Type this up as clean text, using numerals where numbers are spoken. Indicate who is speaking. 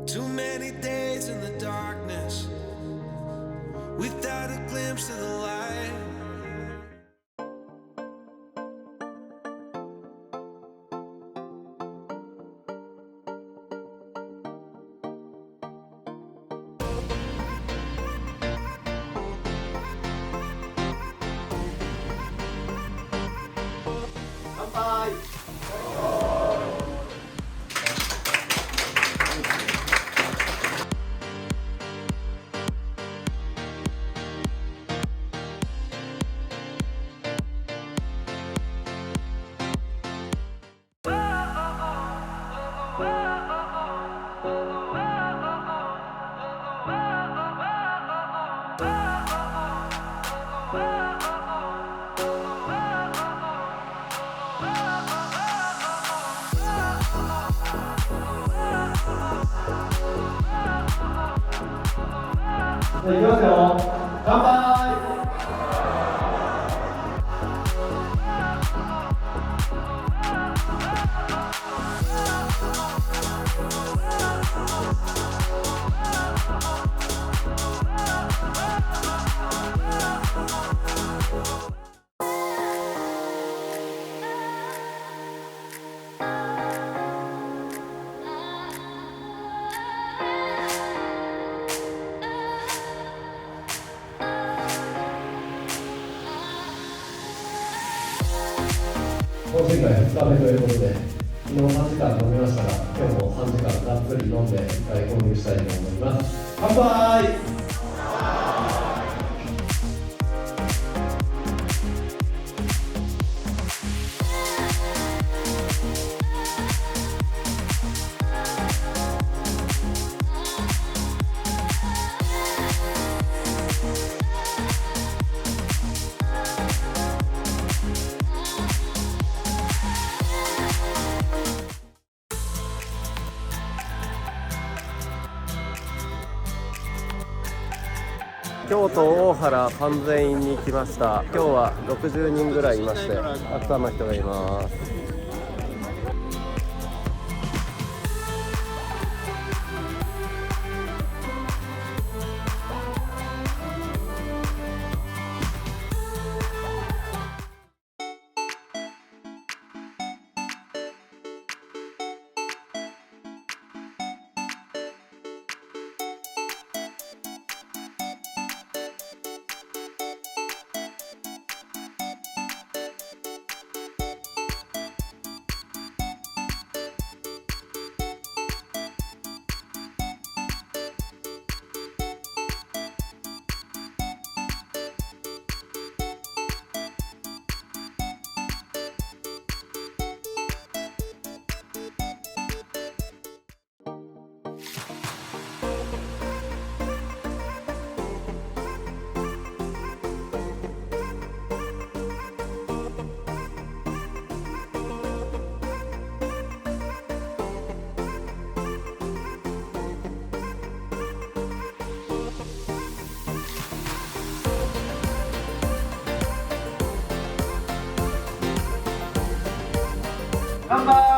Speaker 1: Too many days in the darkness without a glimpse of the light.
Speaker 2: 乾杯。いきますよ。乾杯。懇親会2日目ということで、昨日3時間飲みましたが、今日も3時間がっつり飲んで一回交流したいと思います。乾杯。京都大原完全院に来ました。今日は60人ぐらいいまして、たくさんの人がいます。乾杯。